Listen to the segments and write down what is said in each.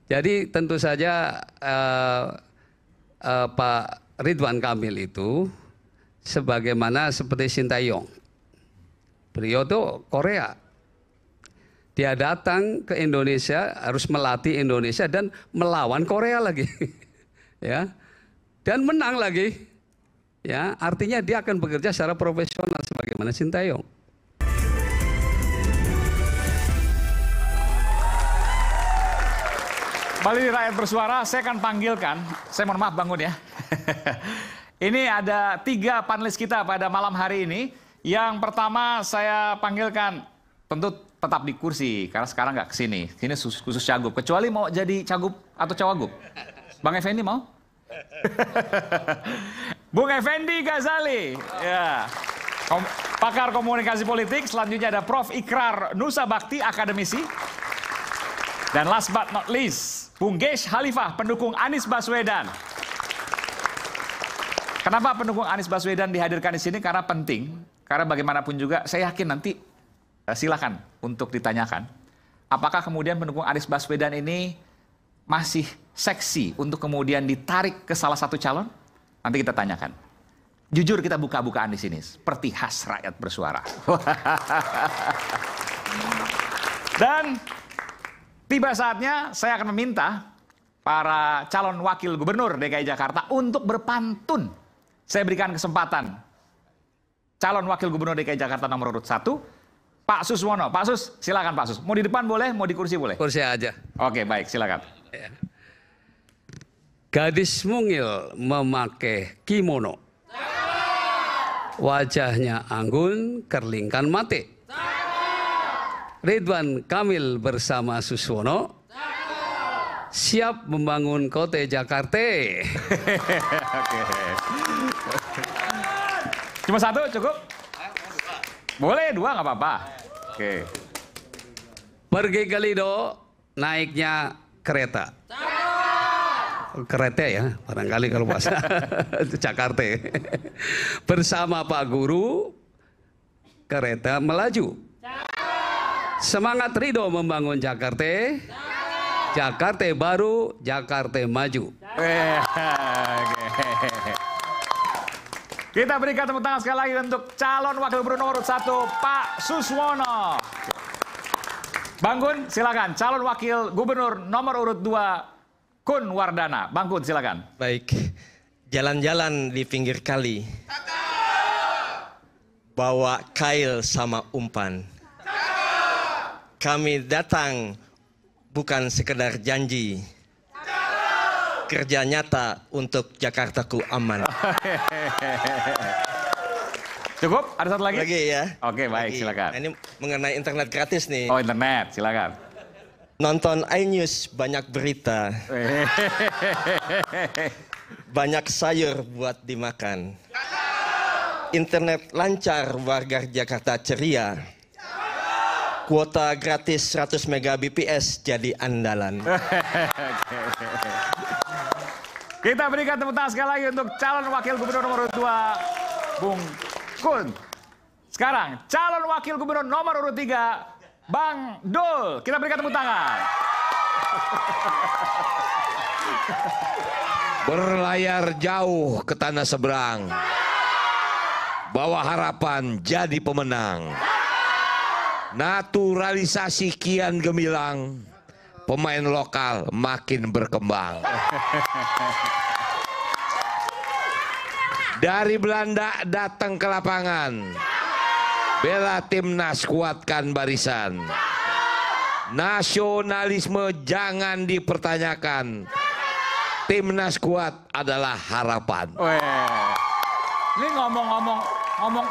Jadi tentu saja Pak Ridwan Kamil itu sebagaimana seperti Sintayong. Beliau tuh Korea. Dia datang ke Indonesia, harus melatih Indonesia dan melawan Korea lagi. Ya. Dan menang lagi. Ya, artinya dia akan bekerja secara profesional sebagaimana Sintayong. Kembali rakyat bersuara, saya akan panggilkan, saya mohon maaf bangun ya. Ini ada 3 panelis kita pada malam hari ini. Yang pertama saya panggilkan, tentu tetap di kursi, karena sekarang nggak kesini. Sini khusus cagup, kecuali mau jadi cagup atau cawagup. Bang Effendi mau? Bung Effendi Ghazali, ya. Pakar komunikasi politik. Selanjutnya ada Prof. Ikrar Nusa Bakti, akademisi. Dan last but not least, Bung Gesh Khalifah, pendukung Anies Baswedan. Kenapa pendukung Anies Baswedan dihadirkan di sini? Karena penting. Karena bagaimanapun juga, saya yakin nanti silakan untuk ditanyakan. Apakah kemudian pendukung Anies Baswedan ini masih seksi untuk kemudian ditarik ke salah satu calon? Nanti kita tanyakan. Jujur kita buka-bukaan di sini, seperti khas rakyat bersuara. Dan tiba saatnya saya akan meminta para calon wakil gubernur DKI Jakarta untuk berpantun. Saya berikan kesempatan calon wakil gubernur DKI Jakarta nomor urut 1, Pak Suswono. Pak Sus, silakan Pak Sus. Mau di depan boleh, mau di kursi boleh? Kursi aja. Oke, baik, silakan. Gadis mungil memakai kimono. Wajahnya anggun, kerlingkan mate. Ridwan Kamil bersama Suswono siap membangun kota Jakarta. Cuma 1 cukup? Boleh 2 nggak apa-apa. Oke. Pergi ke Lido, naiknya kereta. Kereta ya, barangkali kalau bahasa Jakarta. Bersama Pak Guru, kereta melaju. Semangat Ridho membangun Jakarta. Jakarta baru, Jakarta maju. Kita berikan tepuk tangan sekali lagi untuk calon wakil gubernur nomor 1, Pak Suswono. Bang Kun, silakan. Calon wakil gubernur nomor urut 2, Kun Wardana. Bang Kun, silakan. Baik, jalan-jalan di pinggir kali. Bawa kail sama umpan. Kami datang bukan sekedar janji. Kerja nyata untuk Jakartaku aman. Cukup? Ada satu lagi? Lagi ya. Oke, baik, silakan. Nah, ini mengenai internet gratis nih. Oh, internet, silakan. Nonton iNews banyak berita. Banyak sayur buat dimakan. Internet lancar, warga Jakarta ceria. Kuota gratis 100 Mbps jadi andalan. Kita berikan tepuk tangan sekali lagi untuk calon wakil gubernur nomor 2, Bung Kun. Sekarang, calon wakil gubernur nomor urut 3, Bang Dul. Kita berikan tepuk tangan. Berlayar jauh ke tanah seberang. Bawa harapan jadi pemenang. Naturalisasi kian gemilang. Pemain lokal makin berkembang. Dari Belanda datang ke lapangan. Bela timnas, kuatkan barisan. Nasionalisme jangan dipertanyakan. Timnas kuat adalah harapan. Ini ngomong-ngomong,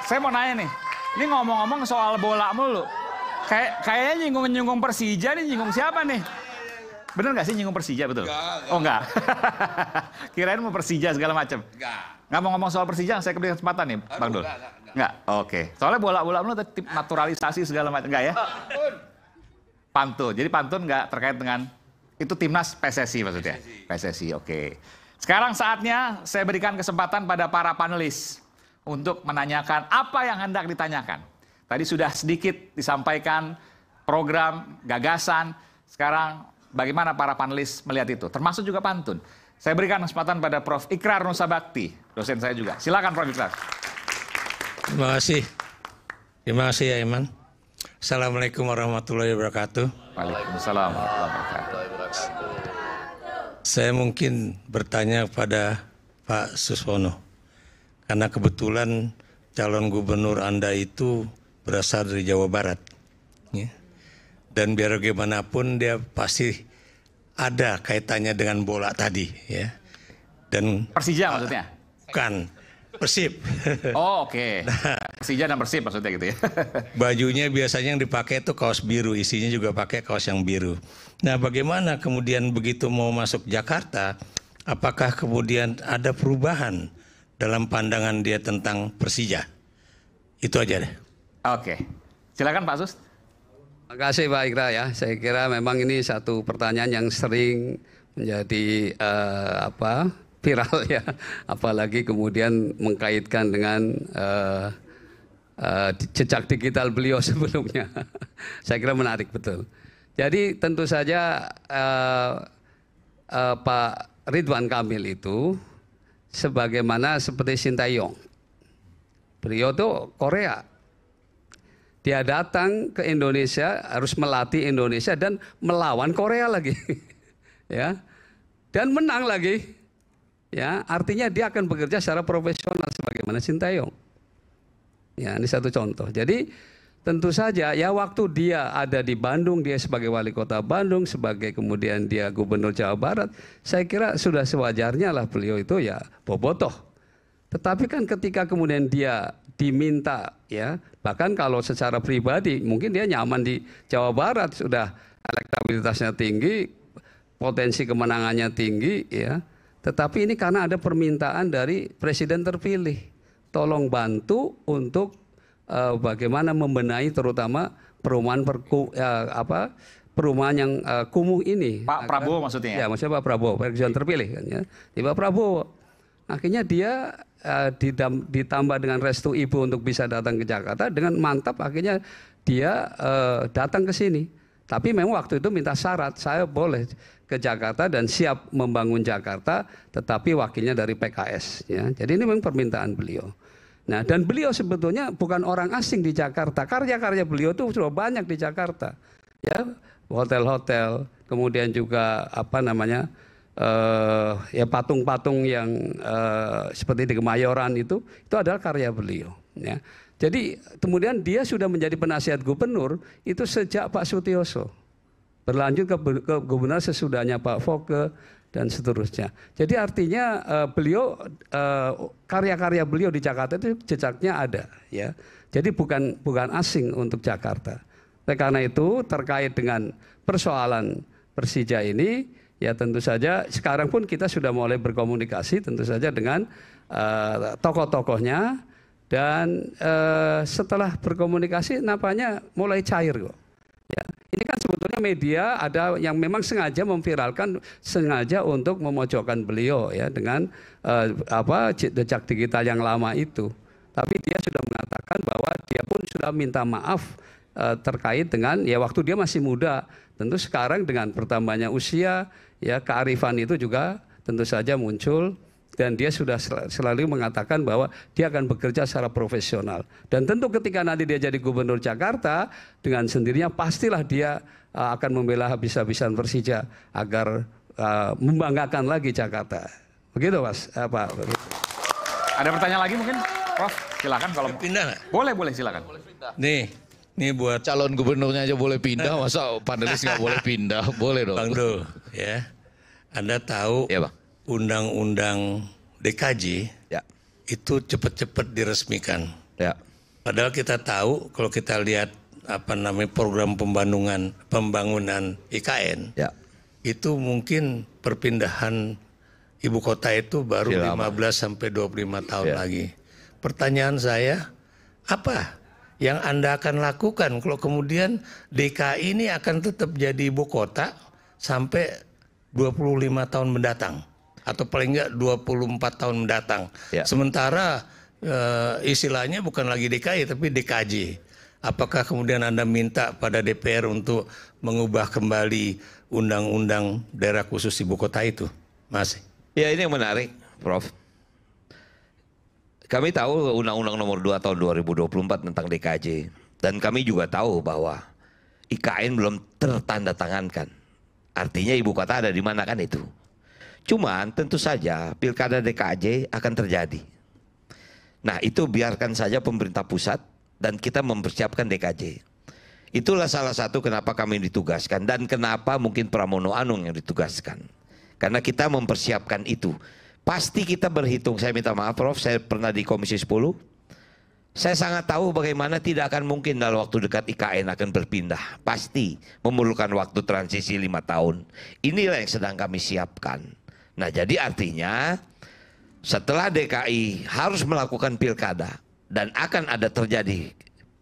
saya mau nanya nih. Ini ngomong-ngomong soal bola mulu. Kayaknya nyinggung Persija nih, nyinggung siapa nih? Bener nggak sih nyinggung Persija, betul? Enggak. Oh enggak. Kirain mau Persija segala macam. Nggak mau ngomong soal Persija, saya beri kesempatan nih, Bang Dul. Enggak. Oke. Soalnya bola mulu tip naturalisasi segala macam, enggak ya? Pantun. Jadi pantun nggak terkait dengan itu timnas PSSI maksudnya. PSSI, oke. Sekarang saatnya saya berikan kesempatan pada para panelis untuk menanyakan apa yang hendak ditanyakan. Tadi sudah sedikit disampaikan program, gagasan. Sekarang bagaimana para panelis melihat itu, termasuk juga pantun. Saya berikan kesempatan pada Prof. Ikrar Nusa Bakti, dosen saya juga. Silakan Prof. Ikrar. Terima kasih. Terima kasih ya Iman. Assalamualaikum warahmatullahi wabarakatuh. Waalaikumsalam warahmatullahi wabarakatuh. Saya mungkin bertanya kepada Pak Suswono. Karena kebetulan calon gubernur Anda itu berasal dari Jawa Barat. Ya. Dan biar bagaimanapun dia pasti ada kaitannya dengan bola tadi. Ya. Dan Persija maksudnya? bukan, Persib. Oh oke. Persija dan Persib maksudnya gitu ya. Bajunya biasanya yang dipakai itu kaos biru, isinya juga pakai kaos yang biru. Nah bagaimana kemudian begitu mau masuk Jakarta, apakah kemudian ada perubahan dalam pandangan dia tentang Persija? Itu aja deh. Oke. Silakan Pak Sus. Terima kasih Pak Ikra ya. Saya kira memang ini satu pertanyaan yang sering menjadi viral ya. Apalagi kemudian mengkaitkan dengan jejak digital beliau sebelumnya. Saya kira menarik betul. Jadi tentu saja Pak Ridwan Kamil itu sebagaimana seperti Sintayong. Beliau tuh Korea. Dia datang ke Indonesia, harus melatih Indonesia dan melawan Korea lagi. Ya. Dan menang lagi. Ya, artinya dia akan bekerja secara profesional sebagaimana Sintayong. Ya, ini satu contoh. Jadi tentu saja ya waktu dia ada di Bandung, dia sebagai wali kota Bandung, sebagai kemudian dia gubernur Jawa Barat, saya kira sudah sewajarnya lah beliau itu ya bobotoh. Tetapi kan ketika kemudian dia diminta ya, bahkan kalau secara pribadi mungkin dia nyaman di Jawa Barat, sudah elektabilitasnya tinggi, potensi kemenangannya tinggi ya. Tetapi ini karena ada permintaan dari presiden terpilih, tolong bantu untuk bagaimana membenahi terutama perumahan perumahan yang kumuh ini. Pak Prabowo maksudnya? Ya, maksudnya Pak Prabowo, presiden terpilih kan ya. Di Pak Prabowo. Akhirnya dia ditambah dengan restu ibu untuk bisa datang ke Jakarta dengan mantap, akhirnya dia datang ke sini. Tapi memang waktu itu minta syarat, saya boleh ke Jakarta dan siap membangun Jakarta, tetapi wakilnya dari PKS. Ya. Jadi ini memang permintaan beliau. Nah, dan beliau sebetulnya bukan orang asing di Jakarta. Karya-karya beliau itu sudah banyak di Jakarta. Ya, hotel-hotel, kemudian juga ya patung-patung yang seperti di Kemayoran itu adalah karya beliau. Ya. Jadi kemudian dia sudah menjadi penasihat gubernur itu sejak Pak Sutioso, berlanjut ke gubernur sesudahnya Pak Foke dan seterusnya. Jadi artinya beliau karya-karya beliau di Jakarta itu jejaknya ada. Ya. Jadi bukan asing untuk Jakarta. Nah, karena itu terkait dengan persoalan Persija ini, ya tentu saja sekarang pun kita sudah mulai berkomunikasi tentu saja dengan tokoh-tokohnya dan setelah berkomunikasi nampaknya mulai cair kok. Ya, ini kan sebetulnya media ada yang memang sengaja memviralkan, sengaja untuk memojokkan beliau ya dengan jejak digital yang lama itu. Tapi dia sudah mengatakan bahwa dia pun sudah minta maaf terkait dengan ya waktu dia masih muda. Tentu sekarang dengan bertambahnya usia, ya kearifan itu juga tentu saja muncul dan dia sudah selalu mengatakan bahwa dia akan bekerja secara profesional. Dan tentu ketika nanti dia jadi gubernur Jakarta, dengan sendirinya pastilah dia akan membela habis-habisan Persija agar membanggakan lagi Jakarta. Begitu Mas, Pak. Ada pertanyaan lagi mungkin, Prof? Silakan kalau Pindah nggak? boleh silakan. Nih buat Calon gubernurnya aja boleh pindah, masa panelis nggak boleh pindah? Boleh dong. Bang Do, ya. Anda tahu Ya Bang. Undang-Undang DKJ Ya. itu cepat-cepat diresmikan. Ya. Padahal kita tahu kalau kita lihat program pembangunan IKN, Ya. itu mungkin perpindahan ibu kota itu baru Masih lama. 15 sampai 25 tahun Ya. lagi. Pertanyaan saya, apa yang Anda akan lakukan kalau kemudian DKI ini akan tetap jadi ibu kota sampai 25 tahun mendatang atau paling enggak 24 tahun mendatang. Ya. Sementara istilahnya bukan lagi DKI tapi DKJ. Apakah kemudian Anda minta pada DPR untuk mengubah kembali undang-undang daerah khusus ibu kota itu, Mas. Ya ini yang menarik, Prof. Kami tahu Undang-Undang Nomor 2 Tahun 2024 tentang DKJ. Dan kami juga tahu bahwa IKN belum tertandatangankan. Artinya ibu kota ada di mana kan itu. Cuman tentu saja pilkada DKJ akan terjadi. Nah itu biarkan saja pemerintah pusat dan kita mempersiapkan DKJ. Itulah salah satu kenapa kami ditugaskan dan kenapa mungkin Pramono Anung yang ditugaskan. Karena kita mempersiapkan itu. Pasti kita berhitung, saya minta maaf Prof, saya pernah di Komisi 10. Saya sangat tahu bagaimana tidak akan mungkin dalam waktu dekat IKN akan berpindah. Pasti memerlukan waktu transisi 5 tahun. Inilah yang sedang kami siapkan. Nah jadi artinya setelah DKI harus melakukan pilkada dan akan ada terjadi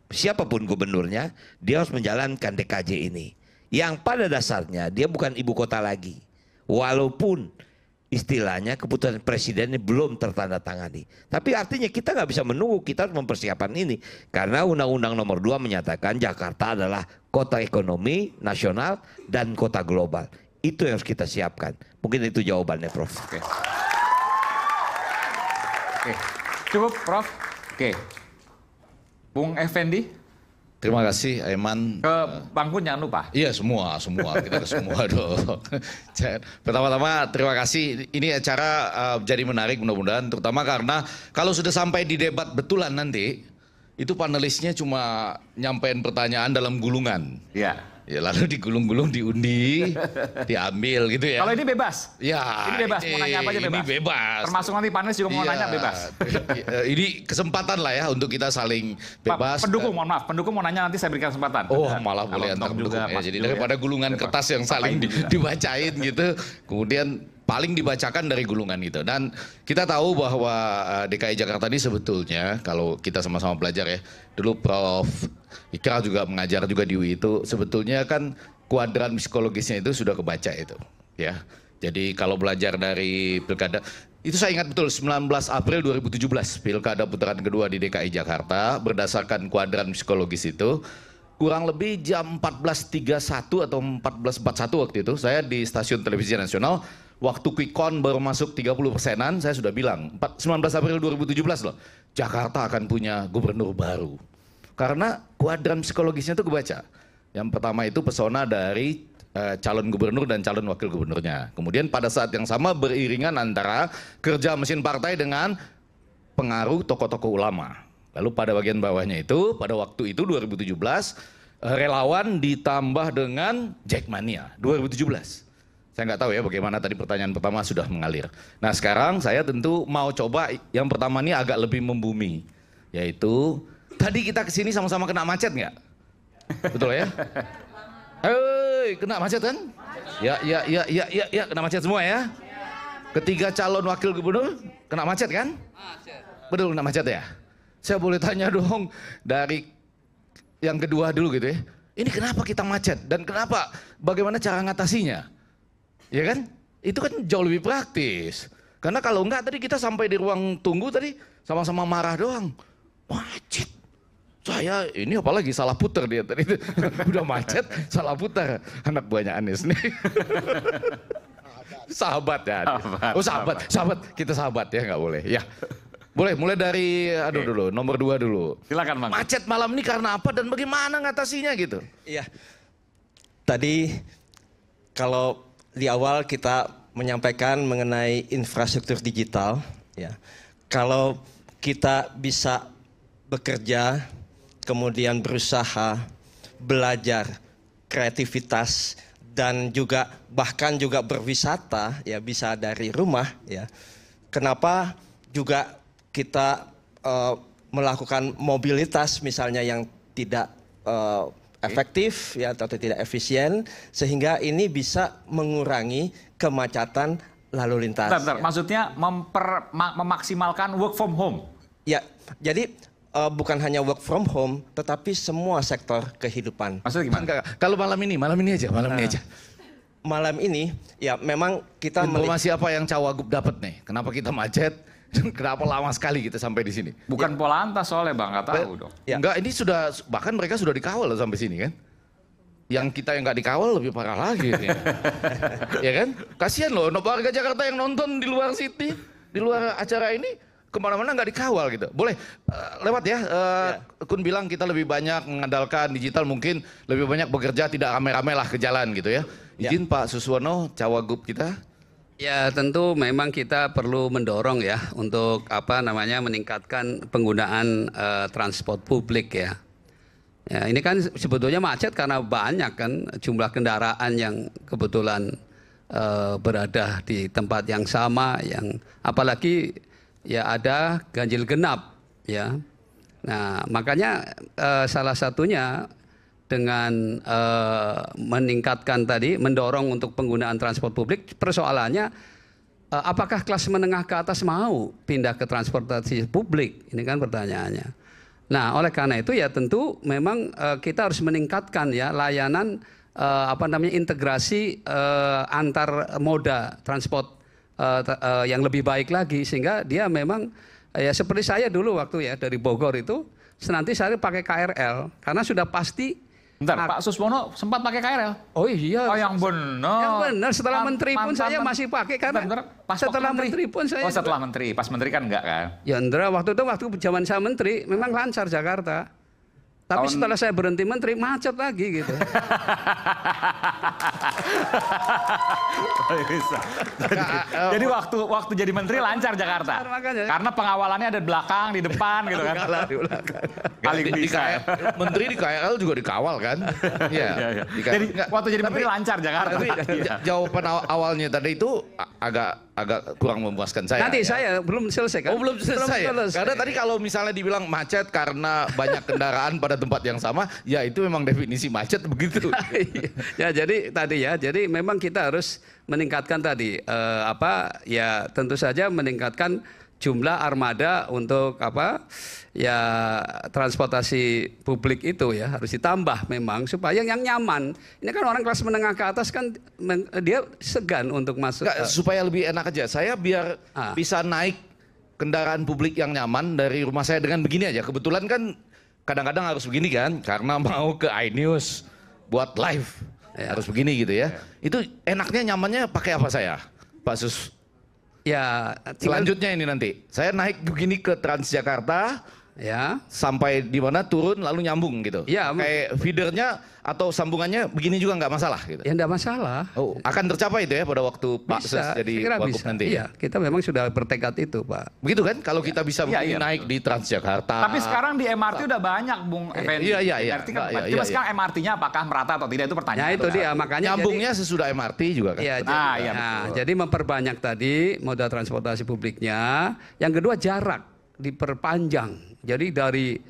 siapapun gubernurnya, dia harus menjalankan DKJ ini. Yang pada dasarnya dia bukan ibu kota lagi. Walaupun istilahnya keputusan presiden ini belum tertandatangani. Tapi artinya kita nggak bisa menunggu, kita harus mempersiapkan ini. Karena Undang-Undang Nomor 2 menyatakan Jakarta adalah kota ekonomi nasional dan kota global. Itu yang harus kita siapkan. Mungkin itu jawabannya Prof. Oke. Cukup Prof. Oke. Bung Effendi. Terima kasih Aiman. Ke Bang Kun jangan lupa. Iya semua kita ke semua dong. Pertama-tama terima kasih. Ini acara jadi menarik mudah-mudahan, terutama karena kalau sudah sampai di debat betulan nanti, itu panelisnya cuma nyampein pertanyaan dalam gulungan. Iya. Ya lalu digulung-gulung, diundi, diambil gitu ya. Kalau ini bebas. Ya. Ini bebas, mau nanya apa aja bebas. Ini bebas. Termasuk nanti panelis juga mau nanya bebas. Ini kesempatan lah ya untuk kita saling bebas. Pendukung, mohon maaf, pendukung mau nanya nanti saya berikan kesempatan. Oh malah boleh antar pendukung ya. Jadi daripada gulungan kertas yang saling dibacain gitu, kemudian paling dibacakan dari gulungan itu. Dan kita tahu bahwa DKI Jakarta ini sebetulnya kalau kita sama-sama belajar ya, dulu Prof. Ikra juga mengajar juga di UI itu, sebetulnya kan kuadran psikologisnya itu sudah kebaca itu ya. Jadi kalau belajar dari pilkada, itu saya ingat betul 19 April 2017 pilkada putaran kedua di DKI Jakarta berdasarkan kuadran psikologis itu. Kurang lebih jam 14.31 atau 14.41 waktu itu, saya di stasiun televisi nasional, waktu quick count baru masuk 30%-an, saya sudah bilang, 19 April 2017 loh, Jakarta akan punya gubernur baru. Karena kuadran psikologisnya itu kebaca. Yang pertama itu pesona dari calon gubernur dan calon wakil gubernurnya. Kemudian pada saat yang sama beriringan antara kerja mesin partai dengan pengaruh tokoh-tokoh ulama. Lalu pada bagian bawahnya itu, pada waktu itu 2017, relawan ditambah dengan Jackmania 2017. Saya nggak tahu ya bagaimana tadi pertanyaan pertama sudah mengalir. Nah sekarang saya tentu mau coba yang pertama ini agak lebih membumi. Yaitu, tadi kita kesini sama-sama kena macet nggak? Betul ya? Hei, kena macet kan? Ya, kena macet semua ya? Ketiga calon wakil gubernur kena macet kan? Betul kena macet ya? Saya boleh tanya dong dari yang kedua dulu gitu ya. Ini kenapa kita macet dan kenapa? Bagaimana cara ngatasinya? Ya kan? Itu kan jauh lebih praktis. Karena kalau enggak tadi kita sampai di ruang tunggu tadi sama-sama marah doang. Macet. Saya ini apalagi salah puter dia tadi. Udah macet, salah puter. Anak buahnya Anies nih. Sahabat ya. Oh sahabat. Kita sahabat ya nggak boleh. Ya. Boleh, mulai dari dulu, nomor 2 dulu. Silakan Bang. Macet malam ini karena apa dan bagaimana ngatasinya gitu? Iya. Tadi kalau di awal kita menyampaikan mengenai infrastruktur digital, ya. Kalau kita bisa bekerja, kemudian berusaha, belajar, kreativitas dan juga bahkan juga berwisata, ya bisa dari rumah, ya. Kenapa juga kita melakukan mobilitas misalnya yang tidak efektif ya atau tidak efisien sehingga ini bisa mengurangi kemacetan lalu lintas. Bentar. Maksudnya memaksimalkan work from home. Ya, jadi bukan hanya work from home tetapi semua sektor kehidupan. Maksudnya gimana? Kalau malam ini aja. Malam ini ya memang kita informasi apa yang Cawagup dapat nih? Kenapa kita macet? Kenapa lama sekali kita sampai di sini? Bukan Polantas soalnya Bang, nggak tahu dong. Ya. Enggak, ini sudah bahkan mereka sudah dikawal sampai sini kan? yang kita yang nggak dikawal lebih parah lagi. Ya kan? Kasihan loh, warga Jakarta yang nonton di luar city, di luar acara ini, kemana-mana nggak dikawal gitu. Boleh lewat ya. Kun bilang kita lebih banyak mengandalkan digital, mungkin lebih banyak bekerja tidak rame-rame lah ke jalan gitu ya. Izin Pak Suswono, Cawagup kita. Ya tentu memang kita perlu mendorong ya untuk meningkatkan penggunaan transport publik ya. Ya ini kan sebetulnya macet karena banyak kan jumlah kendaraan yang kebetulan berada di tempat yang sama, yang apalagi ya ada ganjil genap ya. Nah makanya salah satunya dengan meningkatkan tadi, mendorong untuk penggunaan transport publik, persoalannya apakah kelas menengah ke atas mau pindah ke transportasi publik? Ini kan pertanyaannya. Nah oleh karena itu ya tentu memang kita harus meningkatkan ya layanan integrasi antar moda transport yang lebih baik lagi, sehingga dia memang ya seperti saya dulu waktu ya dari Bogor itu senantiasa pakai KRL karena sudah pasti. Bentar, Pak Suswono sempat pakai KRL? Oh iya. Oh yang benar. Yang benar, setelah menteri pun saya masih pakai karena setelah menteri pun saya. Oh setelah menteri, pas menteri kan enggak kan? Ya Indra, waktu zaman saya menteri memang lancar Jakarta. Tapi setelah saya berhenti menteri macet lagi gitu. Jadi waktu jadi menteri lancar Jakarta. Karena pengawalannya ada di belakang, di depan gitu kan. Paling bisa. Menteri di KRL juga dikawal kan? Iya. Jadi waktu jadi menteri lancar Jakarta. Jawaban awalnya tadi itu agak kurang memuaskan saya. Nanti saya belum selesai kan? Oh belum selesai. Karena tadi kalau misalnya dibilang macet karena banyak kendaraan pada tempat yang sama, ya itu memang definisi macet begitu. Ya jadi memang kita harus meningkatkan tadi ya tentu saja meningkatkan jumlah armada untuk transportasi publik itu ya harus ditambah memang supaya yang nyaman. Ini kan orang kelas menengah ke atas kan dia segan untuk masuk. Supaya lebih enak aja. Saya biar bisa naik kendaraan publik yang nyaman dari rumah saya dengan begini aja. Kebetulan kan kadang-kadang harus begini kan karena mau ke iNews buat live. Ya. Harus begini gitu ya. Itu enaknya nyamannya pakai apa saya? Pak Sus. Ya, selanjutnya ini nanti saya naik begini ke Transjakarta ya, sampai di mana turun lalu nyambung gitu. Ya, kayak feedernya atau sambungannya begini juga nggak masalah gitu. Ya nggak masalah. Oh, akan tercapai itu ya pada waktu Pak Sus jadi Wagub nanti. Iya, kita memang sudah bertekad itu, Pak. Begitu kan? Kalau kita bisa naik di Transjakarta. Tapi sekarang di MRT udah banyak, Bung Effendi. Iya. Cuma sekarang MRT-nya apakah merata atau tidak itu pertanyaan. Ya itu dia, makanya nyambungnya sesudah MRT juga kan. Iya, jadi memperbanyak tadi moda transportasi publiknya. Yang kedua jarak diperpanjang. Jadi dari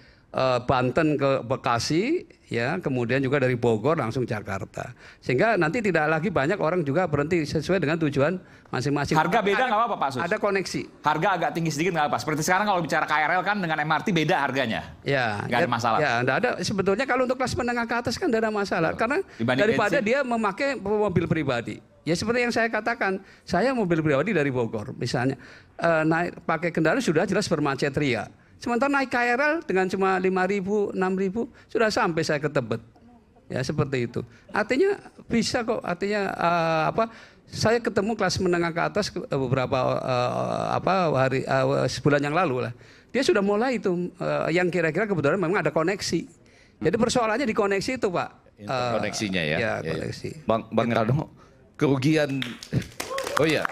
Banten ke Bekasi, ya, kemudian juga dari Bogor langsung Jakarta. Sehingga nanti tidak lagi banyak orang juga berhenti sesuai dengan tujuan masing-masing. Harga beda nggak apa-apa Pak Sus? Ada koneksi. Harga agak tinggi sedikit nggak apa-apa. Seperti sekarang kalau bicara KRL kan dengan MRT beda harganya. Ya, nggak ada masalah. Ya, nggak ada. Sebetulnya kalau untuk kelas menengah ke atas kan tidak ada masalah. Karena daripada dia memakai mobil pribadi. Ya seperti yang saya katakan, saya mobil pribadi dari Bogor misalnya, naik pakai kendaraan sudah jelas bermacet ria. Sementara naik KRL dengan cuma 5.000, 6.000 sudah sampai saya ke Tebet. Ya seperti itu. Artinya bisa kok. Artinya saya ketemu kelas menengah ke atas beberapa hari sebulan yang lalu lah. Dia sudah mulai itu yang kira-kira kebetulan memang ada koneksi. Jadi persoalannya di koneksi itu, Pak. Koneksinya ya. Ya, koneksi. Bang Rano, kerugian. Oh iya.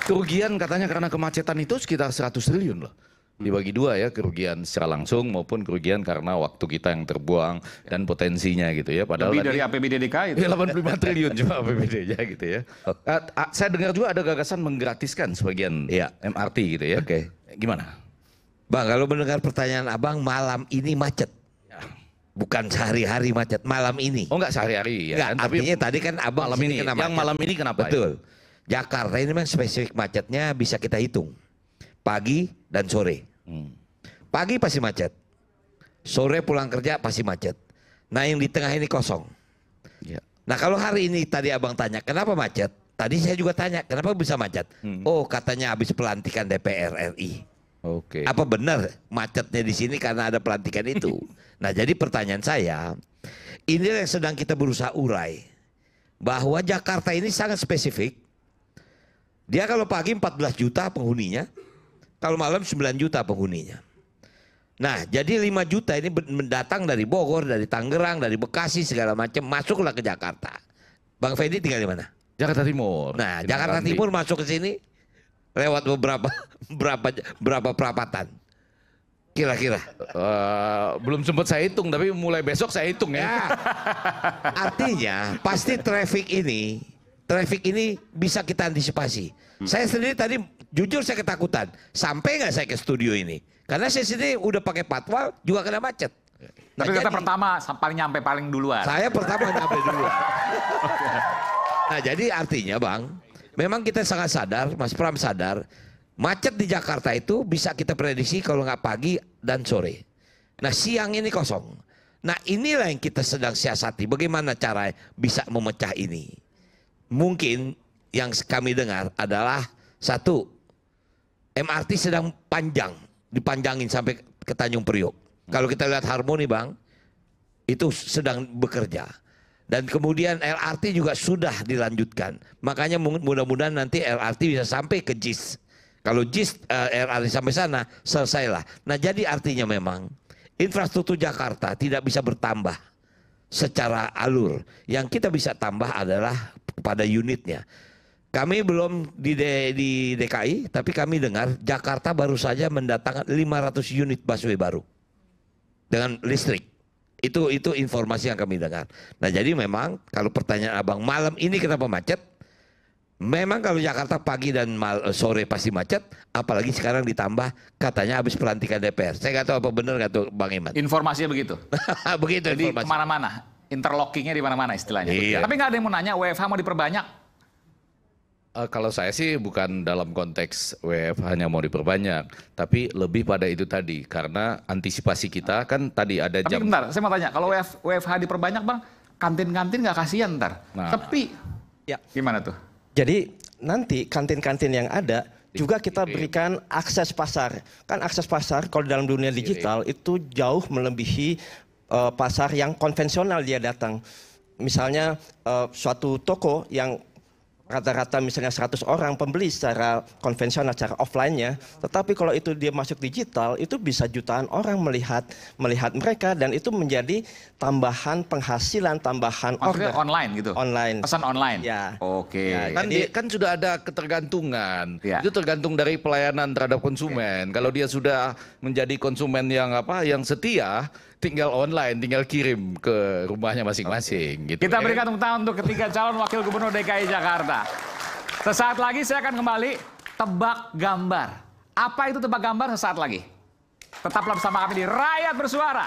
Kerugian katanya karena kemacetan itu sekitar 100 triliun loh. Dibagi dua ya, kerugian secara langsung maupun kerugian karena waktu kita yang terbuang dan potensinya gitu ya. Padahal lebih dari APBD DKI itu. 85 triliun cuma APBD-nya gitu ya. Saya dengar juga ada gagasan menggratiskan sebagian MRT gitu ya. Oke. Gimana? Bang, kalau mendengar pertanyaan Abang, malam ini macet. Bukan sehari-hari macet, malam ini. Oh enggak sehari-hari ya. Enggak, kan? artinya tadi kan Abang malam ini. Yang malam ini kenapa? Betul. Ya? Jakarta ini memang spesifik macetnya bisa kita hitung. Pagi dan sore. Pagi pasti macet. Sore pulang kerja pasti macet. Nah yang di tengah ini kosong. Ya. Nah kalau hari ini tadi Abang tanya kenapa macet? Tadi saya juga tanya kenapa bisa macet. Oh katanya habis pelantikan DPR RI. Oke. Apa benar macetnya di sini karena ada pelantikan itu? Nah, jadi pertanyaan saya, ini yang sedang kita berusaha urai. Bahwa Jakarta ini sangat spesifik. Dia kalau pagi 14 juta penghuninya, kalau malam 9 juta penghuninya. Nah, jadi 5 juta ini mendatang dari Bogor, dari Tangerang, dari Bekasi, segala macam, masuklah ke Jakarta. Bang Fendi tinggal di mana? Jakarta Timur. Nah, Jakarta Timur masuk ke sini lewat berapa perapatan? Kira-kira. Belum sempat saya hitung, tapi mulai besok saya hitung ya. Artinya pasti traffic ini bisa kita antisipasi. Saya sendiri tadi jujur saya ketakutan. Sampai nggak saya ke studio ini? Karena saya sendiri udah pakai patwal juga kena macet. Tapi kata pertama paling duluan. Saya pertama nyampe duluan. Nah, jadi artinya Bang, memang kita sangat sadar, Mas Pram sadar, macet di Jakarta itu bisa kita prediksi kalau nggak pagi dan sore. Nah, siang ini kosong. Nah, inilah yang kita sedang siasati. Bagaimana cara bisa memecah ini? Mungkin yang kami dengar adalah satu, MRT sedang dipanjangin sampai ke Tanjung Priok. Kalau kita lihat Harmoni Bang, itu sedang bekerja. Dan kemudian LRT juga sudah dilanjutkan. Makanya mudah-mudahan nanti LRT bisa sampai ke JIS. Kalau JIS LRT sampai sana, selesailah. Nah, jadi artinya memang infrastruktur Jakarta tidak bisa bertambah secara alur. Yang kita bisa tambah adalah pada unitnya. Kami belum di DKI, tapi kami dengar Jakarta baru saja mendatangkan 500 unit busway baru dengan listrik. Itu informasi yang kami dengar. Nah, jadi memang kalau pertanyaan Abang, malam ini kenapa macet? Memang kalau Jakarta pagi dan sore pasti macet, apalagi sekarang ditambah katanya habis pelantikan DPR. Saya nggak tahu apa benar nggak tahu Bang Iman. Informasinya begitu. Begitu. Jadi informasi. kemana-mana, interlockingnya di mana-mana istilahnya. Iya. Tapi nggak ada yang mau nanya WFH mau diperbanyak. Kalau saya sih bukan dalam konteks WFH hanya mau diperbanyak, tapi lebih pada itu tadi, karena antisipasi kita kan tadi ada Tapi jam. bentar, saya mau tanya, kalau WFH diperbanyak Bang, kantin-kantin nggak kasihan ntar. Nah. Sepi. Ya. Gimana tuh? Jadi nanti kantin-kantin yang ada juga kita berikan akses pasar. Kan akses pasar kalau dalam dunia digital itu jauh melebihi pasar yang konvensional dia datang. Misalnya suatu toko yang rata-rata misalnya 100 orang pembeli secara konvensional, secara offline-nya. Tetapi kalau itu dia masuk digital, itu bisa jutaan orang melihat mereka dan itu menjadi tambahan penghasilan, tambahan Maksudnya order. online gitu? Online. Pesan online? Ya. Oke. Ya, Kan sudah ada ketergantungan. Ya. Itu tergantung dari pelayanan terhadap konsumen. Kalau dia sudah menjadi konsumen yang setia, tinggal online, tinggal kirim ke rumahnya masing-masing. Gitu, Kita ya. berikan tepuk tangan untuk ketiga calon wakil gubernur DKI Jakarta. Sesaat lagi saya akan kembali tebak gambar. Apa itu tebak gambar sesaat lagi? Tetaplah bersama kami di Rakyat Bersuara.